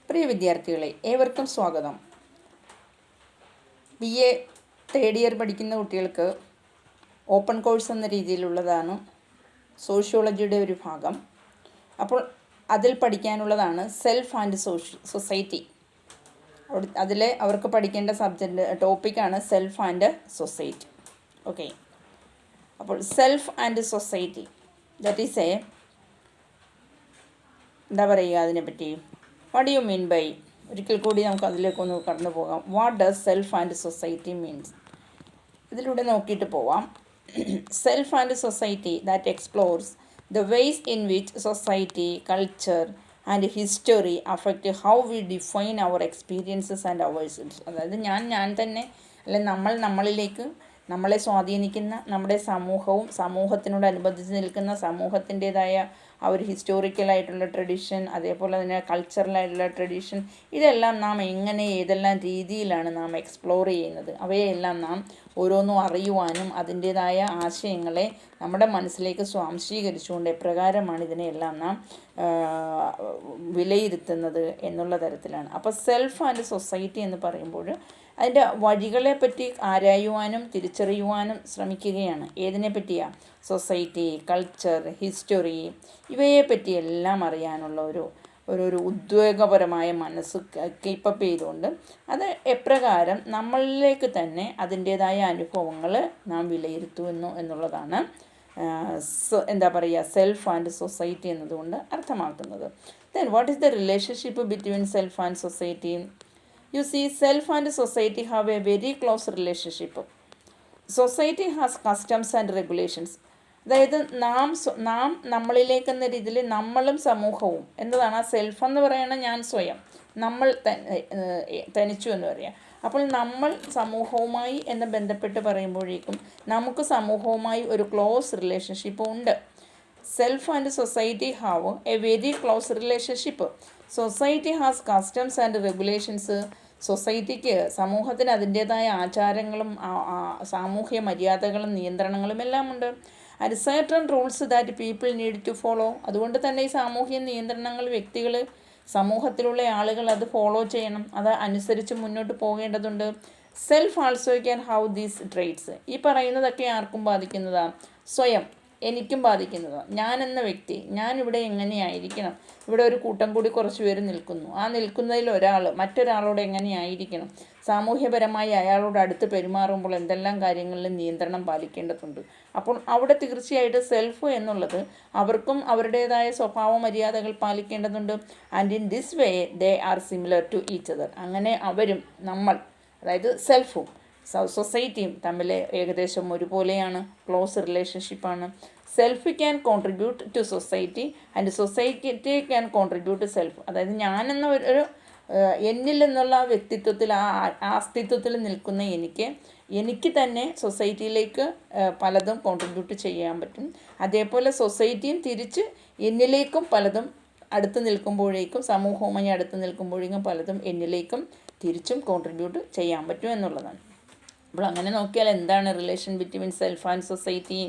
പ്രിയ വിദ്യാർത്ഥികളെ, ഏവർക്കും സ്വാഗതം. BA തേർഡ് ഇയർ പഠിക്കുന്ന കുട്ടികൾക്ക് ഓപ്പൺ കോഴ്സ് എന്ന രീതിയിലുള്ളതാണ് സോഷ്യോളജിയുടെ ഒരു ഭാഗം. അപ്പോൾ അതിൽ പഠിക്കാനുള്ളതാണ് സെൽഫ് ആൻഡ് സൊസൈറ്റി. അതിൽ അവർക്ക് പഠിക്കേണ്ട ടോപ്പിക്കാണ് സെൽഫ് ആൻഡ് സൊസൈറ്റി. ഓക്കെ, അപ്പോൾ self and society that is എന്താ പറയുക അതിനെപ്പറ്റി? What do you mean by? ഒരിക്കൽ കൂടി നമുക്ക് അതിലേക്കൊന്ന് കടന്നു പോകാം. What does self and society means? ഇതിലൂടെ നോക്കിയിട്ട് പോവാം. Self and society that explores the ways in which society, culture and history affect how we define our experiences and ourselves. അതായത് ഞാൻ തന്നെ, അല്ലെങ്കിൽ നമ്മളിലേക്ക് നമ്മളെ സ്വാധീനിക്കുന്ന നമ്മുടെ സമൂഹവും സമൂഹത്തിനോടനുബന്ധിച്ച് നിൽക്കുന്ന സമൂഹത്തിൻ്റേതായ ആ ഒരു ഹിസ്റ്റോറിക്കലായിട്ടുള്ള ട്രഡീഷൻ, അതേപോലെ തന്നെ കൾച്ചറലായിട്ടുള്ള ട്രഡീഷൻ, ഇതെല്ലാം നാം എങ്ങനെ ഏതെല്ലാം രീതിയിലാണ് നാം എക്സ്പ്ലോർ ചെയ്യുന്നത്, അവയെല്ലാം നാം ഓരോന്നും അറിയുവാനും അതിൻ്റേതായ ആശയങ്ങളെ നമ്മുടെ മനസ്സിലേക്ക് സ്വാംശീകരിച്ചുകൊണ്ട് എപ്രകാരമാണ് ഇതിനെയെല്ലാം നാം വിലയിരുത്തുന്നത് എന്നുള്ള തരത്തിലാണ്. അപ്പോൾ സെൽഫ് ആൻഡ് സൊസൈറ്റി എന്ന് പറയുമ്പോൾ അതിൻ്റെ വഴികളെപ്പറ്റി ആരായുവാനും തിരിച്ചറിയുവാനും ശ്രമിക്കുകയാണ്. ഏതിനെ പറ്റിയാണ്? സൊസൈറ്റി, കൾച്ചർ, ഹിസ്റ്ററി, ഇവയെപ്പറ്റിയെല്ലാം അറിയാനുള്ള ഒരു ഉദ്വേഗപരമായ മനസ്സ് കീപ്പപ്പ് ചെയ്തുകൊണ്ട് അത് എപ്രകാരം നമ്മളിലേക്ക് തന്നെ അതിൻ്റേതായ അനുഭവങ്ങൾ നാം വിലയിരുത്തുന്നു എന്നുള്ളതാണ് എന്താ പറയുക സെൽഫ് ആൻഡ് സൊസൈറ്റി എന്നതുകൊണ്ട് അർത്ഥമാക്കുന്നത്. Then what is the relationship between self and society? You see, self and society have a very close relationship. Society has customs and regulations. അതായത് നാം നമ്മളിലേക്കെന്ന രീതിയിൽ നമ്മളും സമൂഹവും എന്നതാണ് ആ സെൽഫ് എന്ന് പറയുന്നത്. ഞാൻ സ്വയം, നമ്മൾ തനിച്ചു എന്ന് പറയാം. അപ്പോൾ നമ്മൾ സമൂഹവുമായി എന്ന് ബന്ധപ്പെട്ട് പറയുമ്പോഴേക്കും നമുക്ക് സമൂഹവുമായി ഒരു ക്ലോസ് റിലേഷൻഷിപ്പ് ഉണ്ട്. Self and society have a very close relationship. Society has customs and regulations. സൊസൈറ്റിക്ക്, സമൂഹത്തിന് അതിൻ്റേതായ ആചാരങ്ങളും സാമൂഹ്യ മര്യാദകളും നിയന്ത്രണങ്ങളും എല്ലാം ഉണ്ട്. And certain rules that people need to follow. അതുകൊണ്ട് തന്നെ ഈ സാമൂഹ്യ നിയന്ത്രണങ്ങൾ വ്യക്തികൾ, സമൂഹത്തിലുള്ള ആളുകൾ അത് ഫോളോ ചെയ്യണം, അത് അനുസരിച്ച് മുന്നോട്ട് പോകേണ്ടതുണ്ട്. Self also can have these traits. ഈ പറയുന്നതൊക്കെ ആർക്കും ബാധിക്കുന്നതാണ്? സ്വയം, എനിക്കും ബാധിക്കുന്നതാണ്. ഞാനെന്ന വ്യക്തി, ഞാനിവിടെ എങ്ങനെയായിരിക്കണം? ഇവിടെ ഒരു കൂട്ടം കൂടി കുറച്ച് പേര് നിൽക്കുന്നു. ആ നിൽക്കുന്നതിൽ മറ്റൊരാളോട് എങ്ങനെയായിരിക്കണം? സാമൂഹ്യപരമായി അയാളോട് അടുത്ത് പെരുമാറുമ്പോൾ എന്തെല്ലാം കാര്യങ്ങളിൽ നിയന്ത്രണം പാലിക്കേണ്ടതുണ്ട്. അപ്പോൾ അവിടെ തീർച്ചയായിട്ടും സെൽഫ് എന്നുള്ളത് അവർക്കും അവരുടേതായ സ്വഭാവ മര്യാദകൾ പാലിക്കേണ്ടതുണ്ട്. And in this way they are similar to each other. അങ്ങനെ അവരും അതായത് സെൽഫും സൊസൈറ്റിയും തമ്മിൽ ഏകദേശം ഒരുപോലെയാണ്, ക്ലോസ് റിലേഷൻഷിപ്പാണ്. Self can contribute to society and society can contribute to self. അതായത് ഞാനെന്ന എന്നിൽ എന്നുള്ള വ്യക്തിത്വത്തിൽ, അസ്തിത്വത്തിൽ നിൽക്കുന്ന എനിക്ക് തന്നെ സൊസൈറ്റിയിലേക്ക് പലതും കോൺട്രിബ്യൂട്ട് ചെയ്യാൻ പറ്റും. അതേപോലെ സൊസൈറ്റിയും തിരിച്ച് എന്നിലേക്കും പലതും അടുത്ത് നിൽക്കുമ്പോഴേക്കും, സമൂഹവുമായി അടുത്ത് നിൽക്കുമ്പോഴേക്കും പലതും എന്നിലേക്കും തിരിച്ചും കോൺട്രിബ്യൂട്ട് ചെയ്യാൻ പറ്റും എന്നുള്ളതാണ്. അപ്പോൾ അങ്ങനെ നോക്കിയാൽ എന്താണ് relation between self and society?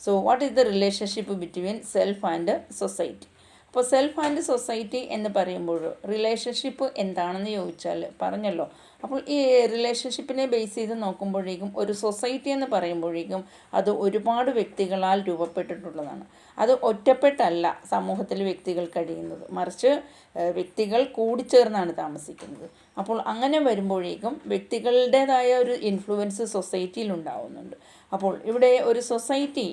So what is the relationship between self and society? അപ്പോൾ സെൽഫ് ആൻഡ് സൊസൈറ്റി എന്ന് പറയുമ്പോൾ റിലേഷൻഷിപ്പ് എന്താണെന്ന് ചോദിച്ചാൽ പറഞ്ഞല്ലോ. അപ്പോൾ ഈ റിലേഷൻഷിപ്പിനെ ബേസ് ചെയ്ത് നോക്കുമ്പോഴേക്കും ഒരു സൊസൈറ്റി എന്ന് പറയുമ്പോഴേക്കും അത് ഒരുപാട് വ്യക്തികളാൽ രൂപപ്പെട്ടിട്ടുള്ളതാണ്. അത് ഒറ്റപ്പെട്ടല്ല സമൂഹത്തിൽ വ്യക്തികൾ കഴിയുന്നത്, മറിച്ച് വ്യക്തികൾ കൂടിച്ചേർന്നാണ് താമസിക്കുന്നത്. അപ്പോൾ അങ്ങനെ വരുമ്പോഴേക്കും വ്യക്തികളുടേതായ ഒരു ഇൻഫ്ലുവൻസ് സൊസൈറ്റിയിൽ ഉണ്ടാവുന്നുണ്ട്. അപ്പോൾ ഇവിടെ ഒരു society,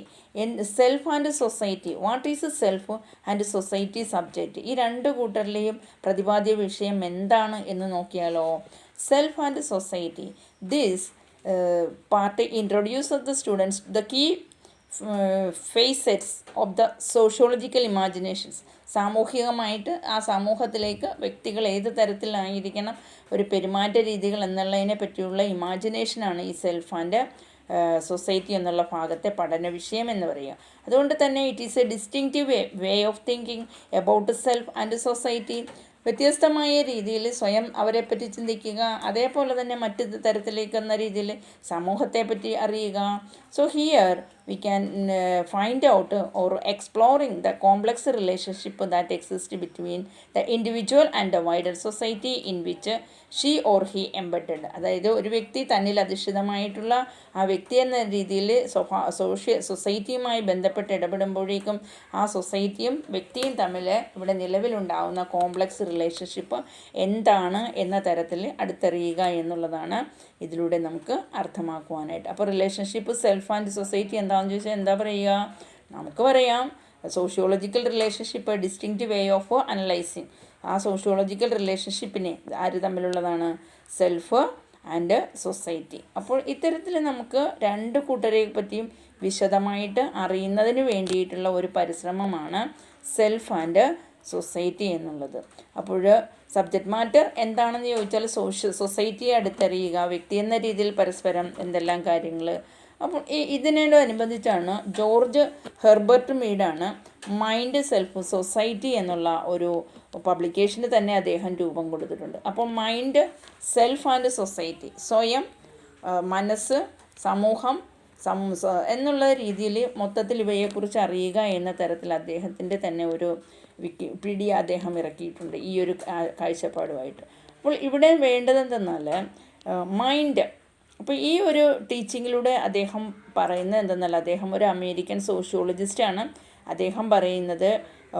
self and society, what is self and society subject, ഈ രണ്ട് കൂട്ടരിലെയും പ്രതിപാദ്യ വിഷയം എന്താണ് എന്ന് നോക്കിയാലോ. Self and society, this part introduces the students the key facets of the sociological imaginations. സാമൂഹികമായിട്ട് ആ സമൂഹത്തിലേക്ക് വ്യക്തികൾ ഏത് തരത്തിലായിരിക്കണം, ഒരു പെരുമാറ്റ രീതികൾ എന്നുള്ളതിനെ പറ്റിയുള്ള ഇമാജിനേഷനാണ് ഈ സെൽഫ് ആൻഡ് സൊസൈറ്റി എന്നുള്ള ഭാഗത്തെ പഠന വിഷയം എന്ന് പറയുക. അതുകൊണ്ട് തന്നെ it is A distinctive way of thinking about self and society. വ്യത്യസ്തമായ രീതിയിൽ സ്വയം അവരെപ്പറ്റി ചിന്തിക്കുക, അതേപോലെ തന്നെ മറ്റു തരത്തിലേക്ക് എന്ന രീതിയിൽ സമൂഹത്തെപ്പറ്റി അറിയുക. So here we can find out or exploring the complex relationship that exists between the individual and the wider society in which she or he embedded. അതായത് ഒരു വ്യക്തി തന്നിൽ അധിഷ്ഠിതമായിട്ടുള്ള ആ വ്യക്തി എന്ന രീതിയിൽ സൊസൈറ്റിയുമായി ബന്ധപ്പെട്ട് ഇടപെടുമ്പോഴേക്കും ആ സൊസൈറ്റിയും വ്യക്തിയും തമ്മിൽ ഇവിടെ നിലവിലുണ്ടാകുന്ന കോംപ്ലക്സ് റിലേഷൻഷിപ്പ് എന്താണ് എന്ന തരത്തിൽ അടുത്തറിയുക എന്നുള്ളതാണ് ഇതിലൂടെ നമുക്ക് അർത്ഥമാക്കുവാനായിട്ട്. അപ്പോൾ റിലേഷൻഷിപ്പ് സെൽഫ് ആൻഡ് സൊസൈറ്റി എന്താണെന്ന് ചോദിച്ചാൽ എന്താ പറയുക? നമുക്ക് പറയാം sociological relationship distinct way of analysing. ആ സോഷ്യോളജിക്കൽ റിലേഷൻഷിപ്പിനെ ആര് തമ്മിലുള്ളതാണ്? Self and society. അപ്പോൾ ഇത്തരത്തിൽ നമുക്ക് രണ്ട് കൂട്ടരെ പറ്റിയും വിശദമായിട്ട് അറിയുന്നതിന് വേണ്ടിയിട്ടുള്ള ഒരു പരിശ്രമമാണ് സെൽഫ് ആൻഡ് സൊസൈറ്റി എന്നുള്ളത്. അപ്പോൾ സബ്ജക്റ്റ് മാറ്റർ എന്താണെന്ന് ചോദിച്ചാൽ സൊസൈറ്റിയെ അടുത്തറിയുക, വ്യക്തി എന്ന രീതിയിൽ പരസ്പരം എന്തെല്ലാം കാര്യങ്ങൾ. അപ്പോൾ ഇതിനോടനുബന്ധിച്ചാണ് ജോർജ് ഹെർബർട്ട് മീഡാണ് മൈൻഡ് സെൽഫ് സൊസൈറ്റി എന്നുള്ള ഒരു പബ്ലിക്കേഷന് തന്നെ അദ്ദേഹം രൂപം കൊടുത്തിട്ടുണ്ട്. അപ്പോൾ മൈൻഡ് സെൽഫ് ആൻഡ് സൊസൈറ്റി, സ്വയം, മനസ്സ്, സമൂഹം എന്നുള്ള രീതിയിൽ മൊത്തത്തിൽ ഇവയെക്കുറിച്ച് അറിയുക എന്ന തരത്തിൽ അദ്ദേഹത്തിൻ്റെ തന്നെ ഒരു വിക്കിപീഡിയ അദ്ദേഹം ഇറക്കിയിട്ടുണ്ട് ഈ ഒരു കാഴ്ചപ്പാടുമായിട്ട്. അപ്പോൾ ഇവിടെ വേണ്ടതെന്തെന്നാൽ മൈൻഡ്. അപ്പോൾ ഈ ഒരു ടീച്ചിങ്ങിലൂടെ അദ്ദേഹം പറയുന്നത് എന്തെന്നാൽ അദ്ദേഹം ഒരു അമേരിക്കൻ സോഷ്യോളജിസ്റ്റാണ്. അദ്ദേഹം പറയുന്നത്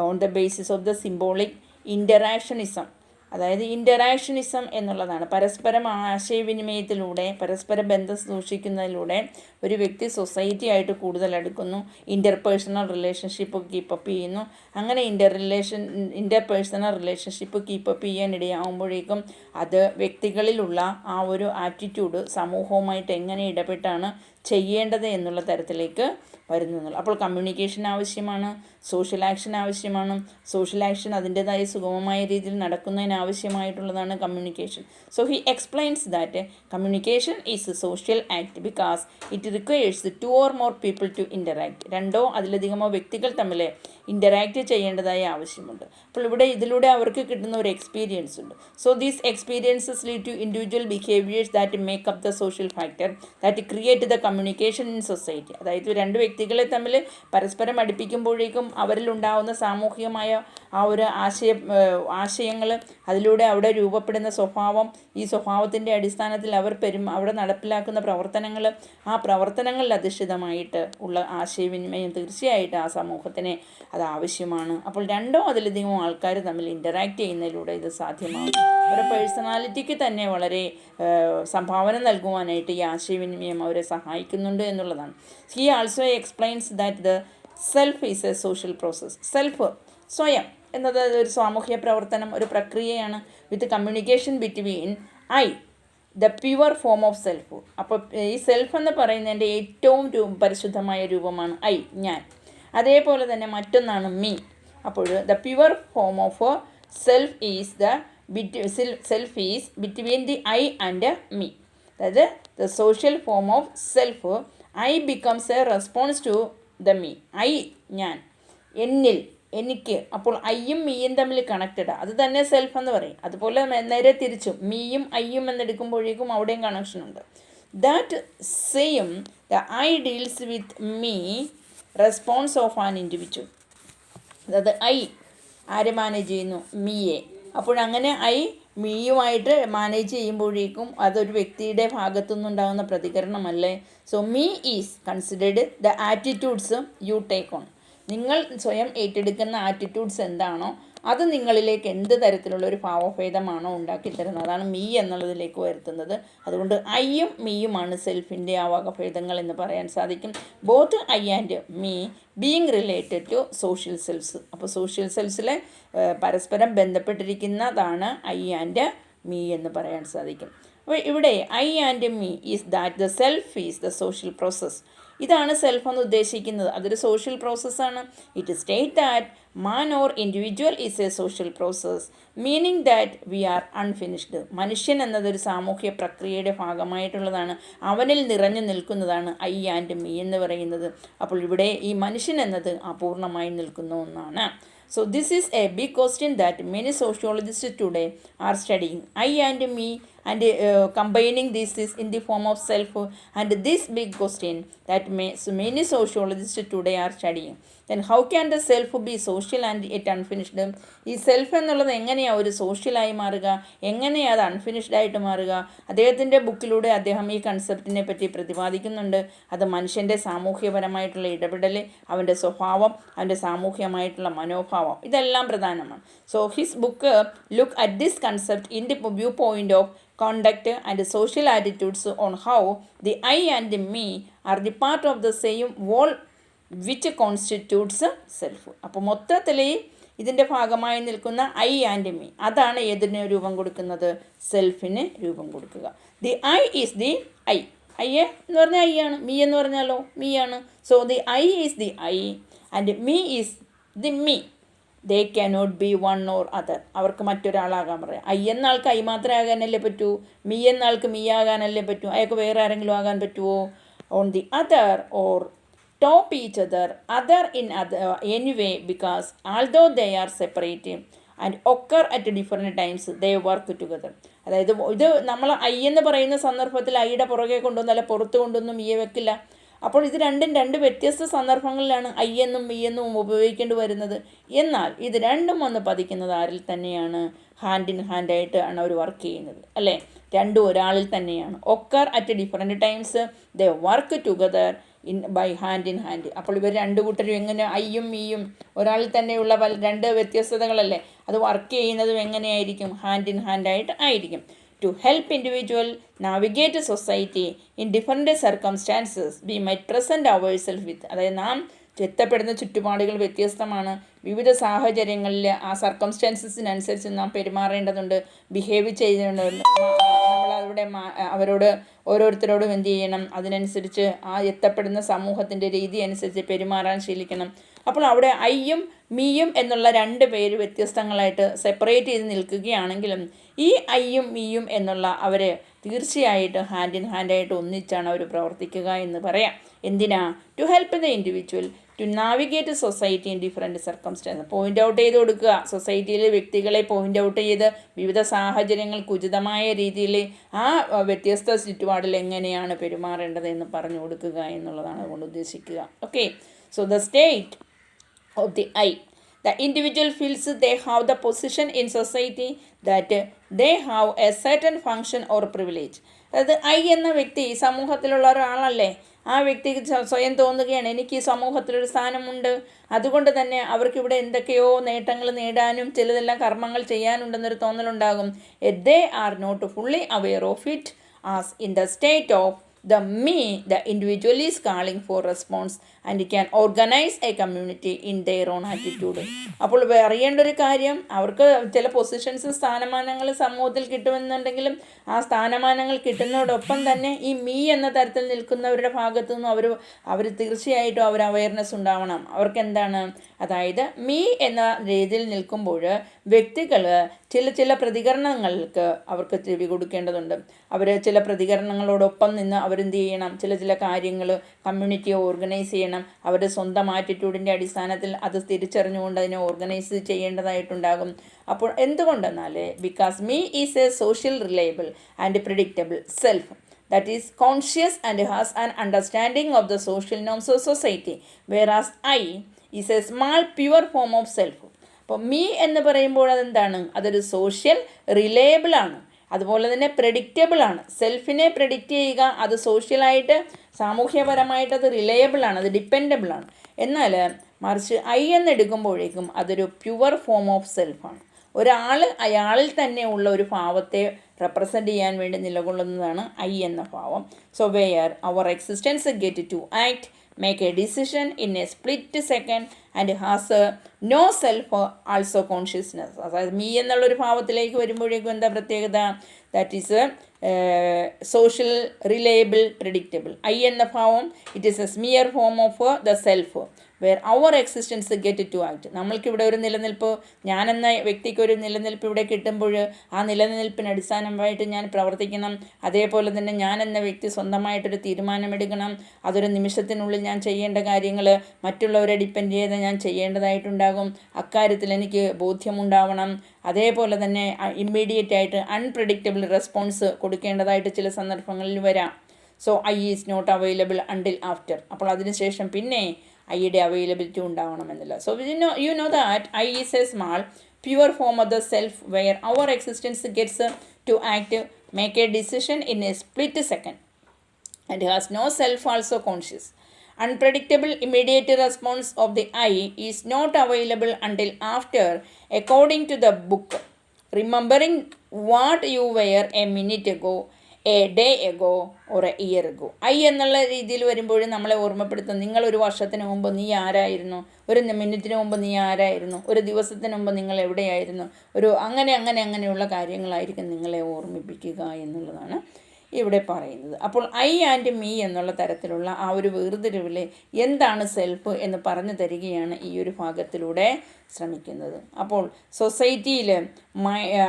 on the basis of the symbolic interactionism, അതായത് ഇൻ്ററാക്ഷനിസം എന്നുള്ളതാണ് പരസ്പരം ആശയവിനിമയത്തിലൂടെ പരസ്പര ബന്ധം സൂക്ഷിക്കുന്നതിലൂടെ ഒരു വ്യക്തി സൊസൈറ്റി ആയിട്ട് കൂടുതൽ അടുക്കുന്നു, ഇൻ്റർപേഴ്സണൽ റിലേഷൻഷിപ്പ് കീപ്പപ്പ് ചെയ്യുന്നു. അങ്ങനെ ഇൻ്റർപേഴ്സണൽ റിലേഷൻഷിപ്പ് കീപ്പപ്പ് ചെയ്യാനിടയാകുമ്പോഴേക്കും അത് വ്യക്തികളിലുള്ള ആ ഒരു ആറ്റിറ്റ്യൂഡ് സമൂഹവുമായിട്ട് എങ്ങനെ ഇടപെട്ടാണ് ചെയ്യേണ്ടത് എന്നുള്ള തരത്തിലേക്ക് വരുന്നു. അപ്പോൾ കമ്മ്യൂണിക്കേഷൻ ആവശ്യമാണ്, സോഷ്യൽ ആക്ഷൻ ആവശ്യമാണ്. സോഷ്യൽ ആക്ഷൻ അതിൻ്റെതായ സുഗമമായ രീതിയിൽ നടക്കുന്നതിന് ആവശ്യമായിട്ടുള്ളതാണ് communication. So he explains that communication is a social act because it requires 2 or more people to interact. 2 or അതിലധികമോ വ്യക്തികൾ തമ്മിൽ ഇൻ്ററാക്റ്റ് ചെയ്യേണ്ടതായ ആവശ്യമുണ്ട്. അപ്പോൾ ഇതിലൂടെ അവർക്ക് കിട്ടുന്ന ഒരു എക്സ്പീരിയൻസ് ഉണ്ട്. So these experiences lead to individual behaviours that make up the social factor that create the communication in society. അതായത് 2 വ്യക്തികളെ തമ്മിൽ പരസ്പരം അടുപ്പിക്കുമ്പോഴേക്കും അവരിലുണ്ടാകുന്ന സാമൂഹികമായ ആ ഒരു ആശയങ്ങൾ, അതിലൂടെ അവിടെ രൂപപ്പെടുന്ന സ്വഭാവം, ഈ സ്വഭാവത്തിൻ്റെ അടിസ്ഥാനത്തിൽ അവിടെ നടപ്പിലാക്കുന്ന പ്രവർത്തനങ്ങൾ, ആ പ്രവർത്തനങ്ങളിൽ അധിഷ്ഠിതമായിട്ട് ഉള്ള ആശയവിനിമയം തീർച്ചയായിട്ടും ആ സമൂഹത്തിന് അത് ആവശ്യമാണ്. അപ്പോൾ 2 or അതിലധികമോ ആൾക്കാർ തമ്മിൽ ഇൻ്ററാക്റ്റ് ചെയ്യുന്നതിലൂടെ ഇത് സാധ്യമാകും. അവരുടെ പേഴ്സണാലിറ്റിക്ക് തന്നെ വളരെ സംഭാവന നൽകുവാനായിട്ട് ഈ ആശയവിനിമയം അവരെ സഹായിക്കുന്നുണ്ട് എന്നുള്ളതാണ്. He also explains that the self is a social process. Self, സ്വയം എന്നത് ഒരു സാമൂഹ്യ പ്രവർത്തനം, ഒരു പ്രക്രിയയാണ്. With communication between I, the pure form of self. അപ്പോൾ ഈ സെൽഫ് എന്ന് പറയുന്നതിൻ്റെ ഏറ്റവും പരിശുദ്ധമായ രൂപമാണ് ഐ, ഞാൻ. അതേപോലെ തന്നെ മറ്റൊന്നാണ് മീ. അപ്പോൾ the pure form of self is self is between the I and me. അതായത് the social form of self, I becomes a response to the me. I, ഞാൻ, എന്നിൽ, എനിക്ക്. അപ്പോൾ ഐയും മീയും തമ്മിൽ കണക്റ്റഡാണ്, അത് തന്നെ സെൽഫ് എന്ന് പറയും. അതുപോലെ നേരെ തിരിച്ചും മീയും ഐയും എന്നെടുക്കുമ്പോഴേക്കും അവിടെയും കണക്ഷനുണ്ട്. That same the I deals with me response of an individual. അതായത് ഐ ആരെ മാനേജ് ചെയ്യുന്നു? മീയെ. അപ്പോഴങ്ങനെ ഐ മീയുമായിട്ട് മാനേജ് ചെയ്യുമ്പോഴേക്കും അതൊരു വ്യക്തിയുടെ ഭാഗത്തുനിന്നുണ്ടാകുന്ന പ്രതികരണമല്ലേ. So me is considered the attitudes you take on. നിങ്ങൾ സ്വയം ഏറ്റെടുക്കുന്ന ആറ്റിറ്റ്യൂഡ്സ് എന്താണോ അത് നിങ്ങളിലേക്ക് എന്ത് തരത്തിലുള്ള ഒരു ഭാവഭേദമാണോ ഉണ്ടാക്കിത്തരുന്നത്, അതാണ് മീ എന്നുള്ളതിലേക്ക് വരുത്തുന്നത്. അതുകൊണ്ട് ഐയും മീയുമാണ് സെൽഫിൻ്റെ ആ വകഭേദങ്ങൾ എന്ന് പറയാൻ സാധിക്കും. Both I and me being related to social selves. അപ്പോൾ സോഷ്യൽ സെൽസിലെ പരസ്പരം ബന്ധപ്പെട്ടിരിക്കുന്നതാണ് ഐ ആൻഡ് മീ എന്ന് പറയാൻ സാധിക്കും. അപ്പോൾ ഇവിടെ I and me is that the self is the social process. ഇതാണ് സെൽഫ് എന്ന് ഉദ്ദേശിക്കുന്നത്, അതൊരു സോഷ്യൽ പ്രോസസ്സാണ്. It state that man or individual is a social process meaning that we are unfinished. മനുഷ്യൻ എന്നതൊരു സാമൂഹ്യ പ്രക്രിയയുടെ ഭാഗമായിട്ടുള്ളതാണ്, അവനിൽ നിറഞ്ഞു നിൽക്കുന്നതാണ് ഐ ആൻഡ് മീ എന്ന് പറയുന്നത്. അപ്പോൾ ഇവിടെ ഈ മനുഷ്യൻ എന്നത് അപൂർണമായി നിൽക്കുന്ന ഒന്നാണ്. So this is a big question that many sociologists today are studying. I and me and combining this is in the form of self, and this big question that many sociologists today are studying. Then how can the self be social and yet unfinished? ഈ self എന്നുള്ളത് എങ്ങനെയാണ് ഒരു സോഷ്യലായി മാറുക, എങ്ങനെയാണ് അത് unfinished ആയിട്ട് മാറുക? അദ്ദേഹത്തിൻ്റെ ബുക്കിലൂടെ അദ്ദേഹം ഈ കൺസെപ്റ്റിനെ പറ്റി പ്രതിപാദിക്കുന്നുണ്ട്. അത് മനുഷ്യൻ്റെ സാമൂഹ്യപരമായിട്ടുള്ള ഇടപെടൽ, അവൻ്റെ സ്വഭാവം, അവൻ്റെ സാമൂഹ്യമായിട്ടുള്ള മനോഭാവം, ഇതെല്ലാം പ്രധാനമാണ്. So his book look at this concept in the view point of conduct and social attitudes on how the I and the me are the part of the same whole which constitutes self. അപ്പോൾ മൊത്തത്തിൽ ഇതിൻ്റെ ഭാഗമായി നിൽക്കുന്ന I and me, അതാണ് ഏതിന് രൂപം കൊടുക്കുന്നത്? സെൽഫിന് രൂപം കൊടുക്കുക. The I is the I. I എന്ന് പറഞ്ഞാൽ ഐ ആണ്, മീ എന്ന് പറഞ്ഞാലോ മീ ആണ്. So the I is the I and me is the me. They cannot B one or other. അവർക്ക് മറ്റൊരാളാകാൻ പറയാം. ഐ എന്ന ആൾക്ക് ഐ മാത്രമേ ആകാനല്ലേ പറ്റൂ, മീ എന്ന ആൾക്ക് മീ ആകാനല്ലേ പറ്റൂ, അയാൾക്ക് വേറെ ആരെങ്കിലും ആകാൻ പറ്റുമോ? On the other or top each other in any way, because although they are separate and occur at different times, they work together. അതായത് ഇത് നമ്മൾ ഐ എന്ന് പറയുന്ന സന്ദർഭത്തിൽ ഐയുടെ പുറകെ കൊണ്ടൊന്നും അല്ല പുറത്ത് കൊണ്ടൊന്നും മീയെ വെക്കില്ല. അപ്പോൾ ഇത് രണ്ട് വ്യത്യസ്ത സന്ദർഭങ്ങളിലാണ് ഐ എന്നും മീ എന്നും ഉപയോഗിക്കേണ്ടി വരുന്നത്. എന്നാൽ ഇത് രണ്ടും വന്ന് പതിക്കുന്നത് ആരിൽ തന്നെയാണ്? ഹാൻഡ് ഇൻ ഹാൻഡായിട്ട് ആണ് അവർ വർക്ക് ചെയ്യുന്നത്, അല്ലേ? രണ്ടും ഒരാളിൽ തന്നെയാണ്. Occur at different times, they work together by hand in hand. അപ്പോൾ ഇവർ രണ്ട് കൂട്ടരും എങ്ങനെ, ഐയും മീയും ഒരാളിൽ തന്നെയുള്ള രണ്ട് വ്യത്യസ്തതകളല്ലേ, അത് വർക്ക് ചെയ്യുന്നതും എങ്ങനെയായിരിക്കും? ഹാൻഡ് ഇൻ ഹാൻഡായിട്ട് ആയിരിക്കും. To help individual navigate society in different circumstances we might present ourselves with. അതായത് നാം എത്തപ്പെടുന്ന ചുറ്റുപാടുകൾ വ്യത്യസ്തമാണ്. വിവിധ സാഹചര്യങ്ങളിൽ ആ സർക്കംസ്റ്റാൻസസിനനുസരിച്ച് നാം പെരുമാറേണ്ടതുണ്ട്, ബിഹേവ് ചെയ്യേണ്ടതുണ്ട്. നമ്മളവിടെ അവരോട് ഓരോരുത്തരോടും എന്ത് ചെയ്യണം? അതിനനുസരിച്ച് ആ എത്തപ്പെടുന്ന സമൂഹത്തിൻ്റെ രീതി അനുസരിച്ച് പെരുമാറാൻ ശീലിക്കണം. അപ്പോൾ അവിടെ ഐയും മീയും എന്നുള്ള രണ്ട് പേര് വ്യത്യസ്തങ്ങളായിട്ട് സെപ്പറേറ്റ് ചെയ്ത് നിൽക്കുകയാണെങ്കിലും ഈ ഐയും മീയും എന്നുള്ള അവർ തീർച്ചയായിട്ടും ഹാൻഡ് ഇൻ ഹാൻഡായിട്ട് ഒന്നിച്ചാണ് അവർ പ്രവർത്തിക്കുക എന്ന് പറയാം. എന്തിനാ? To help the individual to navigate society in different circumstance. Point out ചെയ്ത് കൊടുക്കുക, സൊസൈറ്റിയിലെ വ്യക്തികളെ പോയിൻ്റ് ഔട്ട് ചെയ്ത് വിവിധ സാഹചര്യങ്ങൾക്ക് ഉചിതമായ രീതിയിൽ ആ വ്യത്യസ്ത ചുറ്റുപാടിൽ എങ്ങനെയാണ് പെരുമാറേണ്ടത് എന്ന് പറഞ്ഞു കൊടുക്കുക എന്നുള്ളതാണ് അതുകൊണ്ട് ഉദ്ദേശിക്കുക. Okay, so the state of the I. The individual feels they have the position in society that they have a certain function or privilege. അതായത് ഐ എന്ന വ്യക്തി സമൂഹത്തിലുള്ള ഒരാളല്ലേ, ആ വ്യക്തിക്ക് സ്വയം തോന്നുകയാണ് എനിക്ക് ഈ സമൂഹത്തിലൊരു സ്ഥാനമുണ്ട്, അതുകൊണ്ട് തന്നെ അവർക്കിവിടെ എന്തൊക്കെയോ നേട്ടങ്ങൾ നേടാനും ചിലതെല്ലാം കർമ്മങ്ങൾ ചെയ്യാനുണ്ടെന്നൊരു തോന്നലുണ്ടാകും. They are not fully aware of it as in the state of the me, the individual is calling for response and can organize a community in their own attitude. അപ്പോൾ അറിയേണ്ട ഒരു കാര്യം, അവർക്ക് ചില പൊസിഷൻസ്, സ്ഥാനമാനങ്ങൾ സമൂഹത്തിൽ കിട്ടുമെന്നുണ്ടെങ്കിലും ആ സ്ഥാനമാനങ്ങൾ കിട്ടുന്നതോടൊപ്പം തന്നെ ഈ മീ എന്ന തരത്തിൽ നിൽക്കുന്നവരുടെ ഭാഗത്തു നിന്നും അവർ തീർച്ചയായിട്ടും അവർ അവയർനെസ് ഉണ്ടാവണം. അവർക്ക് എന്താണ്? അതായത് മീ എന്ന രീതിയിൽ നിൽക്കുമ്പോൾ വ്യക്തികൾ ചില പ്രതികരണങ്ങൾക്ക് അവർക്ക് ചെവി കൊടുക്കേണ്ടതുണ്ട്. അവർ ചില പ്രതികരണങ്ങളോടൊപ്പം നിന്ന് അവരെന്ത് ചെയ്യണം? ചില കാര്യങ്ങൾ കമ്മ്യൂണിറ്റിയെ ഓർഗനൈസ് ചെയ്യണം. അവരുടെ സ്വന്തം ആറ്റിറ്റ്യൂഡിൻ്റെ അടിസ്ഥാനത്തിൽ അത് തിരിച്ചറിഞ്ഞുകൊണ്ട് അതിനെ ഓർഗനൈസ് ചെയ്യേണ്ടതായിട്ടുണ്ടാകും. അപ്പോൾ എന്തുകൊണ്ടെന്നാൽ because me is a social reliable and predictable self that is conscious and has an understanding of the social norms of society, whereas I is a small pure form of self. അപ്പോൾ me എന്ന് പറയുമ്പോൾ അതെന്താണ്? അതൊരു social reliable ആണ്, അതുപോലെ തന്നെ predictable ആണ്. സെൽഫിനെ predict ചെയ്യുക, അത് സോഷ്യലായിട്ട് സാമൂഹ്യപരമായിട്ട് അത് റിലയബിൾ ആണ്, അത് ഡിപ്പെൻഡബിൾ ആണ്. എന്നാൽ മറിച്ച് ഐ എന്നെടുക്കുമ്പോഴേക്കും അതൊരു പ്യുവർ ഫോം ഓഫ് സെൽഫാണ്. ഒരാൾ അയാളിൽ തന്നെ ഉള്ള ഒരു ഭാവത്തെ റെപ്രസെൻ്റ് ചെയ്യാൻ വേണ്ടി നിലകൊള്ളുന്നതാണ് ഐ എന്ന ഭാവം. So where our existence get to act, make a decision in a split second and has no self also consciousness. അതായത് മീ എന്നുള്ളൊരു ഭാവത്തിലേക്ക് വരുമ്പോഴേക്കും എന്താ പ്രത്യേകത? That is social reliable predictable. I എന്ന ഭാവം it is a smear form of the self where our existence get to act. നമ്മൾക്കിവിടെ ഒരു നിലനിൽപ്പ്, ഞാനെന്ന വ്യക്തിക്കൊരു നിലനിൽപ്പ് ഇവിടെ കിട്ടുമ്പോൾ ആ നിലനിൽപ്പിന് അടിസ്ഥാനമായിട്ട് ഞാൻ പ്രവർത്തിക്കണം. അതേപോലെ തന്നെ ഞാനെന്ന വ്യക്തി സ്വന്തമായിട്ടൊരു തീരുമാനമെടുക്കണം. അതൊരു നിമിഷത്തിനുള്ളിൽ ഞാൻ ചെയ്യേണ്ട കാര്യങ്ങൾ മറ്റുള്ളവരെ ഡിപ്പെൻഡ് ചെയ്ത് ഞാൻ ചെയ്യേണ്ടതായിട്ടുണ്ടാകും, അക്കാര്യത്തിൽ എനിക്ക് ബോധ്യമുണ്ടാവണം. അതേപോലെ തന്നെ ഇമ്മീഡിയറ്റ് ആയിട്ട് അൺപ്രഡിക്റ്റബിൾ റെസ്പോൺസ് കൊടുക്കേണ്ടതായിട്ട് ചില സന്ദർഭങ്ങളിൽ വരാം. So I is not available until after. അപ്പോൾ അതിനുശേഷം പിന്നെ ഐയുടെ അവൈലബിലിറ്റി ഉണ്ടാവണമെന്നില്ല. So you know that I is a small pure form of the self where our existence gets to act, make a decision in a split second, and has no self also conscious. Unpredictable immediate response of the I is not available until after, according to the book, remembering what you were a minute ago, A day ago or A year ago. I എന്നുള്ള രീതിയിൽ വരുമ്പോഴും നമ്മളെ ഓർമ്മപ്പെടുത്തും, നിങ്ങളൊരു വർഷത്തിന് മുമ്പ് നീ ആരായിരുന്നു, ഒരു മിനിറ്റിന് മുമ്പ് നീ ആരായിരുന്നു, ഒരു ദിവസത്തിന് മുമ്പ് നിങ്ങൾ എവിടെയായിരുന്നു, അങ്ങനെയുള്ള കാര്യങ്ങളായിരിക്കും നിങ്ങളെ ഓർമ്മിപ്പിക്കുക എന്നുള്ളതാണ് ഇവിടെ പറയുന്നത്. അപ്പോൾ ഐ ആൻഡ് മീ എന്നുള്ള തരത്തിലുള്ള ആ ഒരു വേർതിരിവിൽ എന്താണ് സെൽഫ് എന്ന് പറഞ്ഞു തരികയാണ് ഈ ഒരു ഭാഗത്തിലൂടെ ശ്രമിക്കുന്നത്. അപ്പോൾ സൊസൈറ്റിയിൽ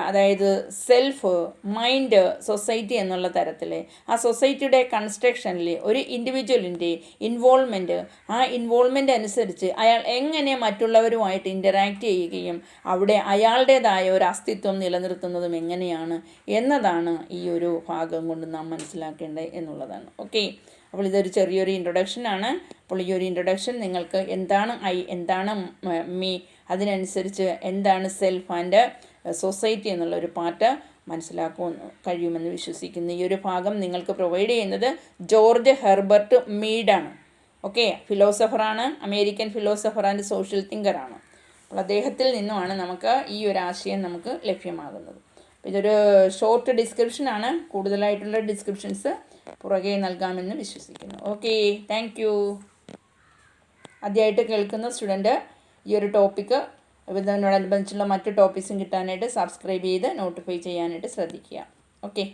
അതായത് സെൽഫ്, മൈൻഡ്, സൊസൈറ്റി എന്നുള്ള തരത്തിൽ ആ സൊസൈറ്റിയുടെ കൺസ്ട്രക്ഷനിൽ ഒരു ഇൻഡിവിജ്വലിൻ്റെ ഇൻവോൾവ്മെൻറ്റ്, ആ ഇൻവോൾവ്മെൻ്റ് അനുസരിച്ച് അയാൾ എങ്ങനെ മറ്റുള്ളവരുമായിട്ട് ഇൻ്ററാക്റ്റ് ചെയ്യുകയും അവിടെ അയാളുടേതായ ഒരു അസ്തിത്വം നിലനിർത്തുന്നതും എങ്ങനെയാണ് എന്നതാണ് ഈ ഒരു ഭാഗം കൊണ്ട് നാം മനസ്സിലാക്കേണ്ടത് എന്നുള്ളതാണ്. ഓക്കെ, അപ്പോൾ ഇതൊരു ചെറിയൊരു ഇൻട്രൊഡക്ഷനാണ്. അപ്പോൾ ഈ ഒരു ഇൻട്രൊഡക്ഷൻ നിങ്ങൾക്ക് എന്താണ് ഐ, എന്താണ് മീ, അതിനനുസരിച്ച് എന്താണ് സെൽഫ് ആൻഡ് സൊസൈറ്റി എന്നുള്ളൊരു പാർട്ട് മനസ്സിലാക്കാൻ കഴിയുമെന്ന് വിശ്വസിക്കുന്നു. ഈ ഒരു ഭാഗം നിങ്ങൾക്ക് പ്രൊവൈഡ് ചെയ്യുന്നത് ജോർജ് ഹെർബർട്ട് മീഡാണ്. ഓക്കെ, ഫിലോസഫറാണ്, അമേരിക്കൻ ഫിലോസഫർ ആൻഡ് സോഷ്യൽ തിങ്കറാണ്. അപ്പോൾ അദ്ദേഹത്തിൽ നിന്നുമാണ് നമുക്ക് ഈ ഒരു ആശയം നമുക്ക് ലഭ്യമാകുന്നത്. ഇതൊരു ഷോർട്ട് ഡിസ്ക്രിപ്ഷനാണ്, കൂടുതലായിട്ടുള്ള ഡിസ്ക്രിപ്ഷൻസ് പുറകെ നൽകാമെന്ന് വിശ്വസിക്കുന്നു. Okay, thank you. ആദ്യമായിട്ട് കേൾക്കുന്ന സ്റ്റുഡൻറ്റ് ഈ ഒരു ടോപ്പിക്ക് ഇതിനോടനുബന്ധിച്ചുള്ള മറ്റ് ടോപ്പിക്സും കിട്ടാനായിട്ട് സബ്സ്ക്രൈബ് ചെയ്ത് നോട്ടിഫൈ ചെയ്യാനായിട്ട് ശ്രദ്ധിക്കുക. ഓക്കെ.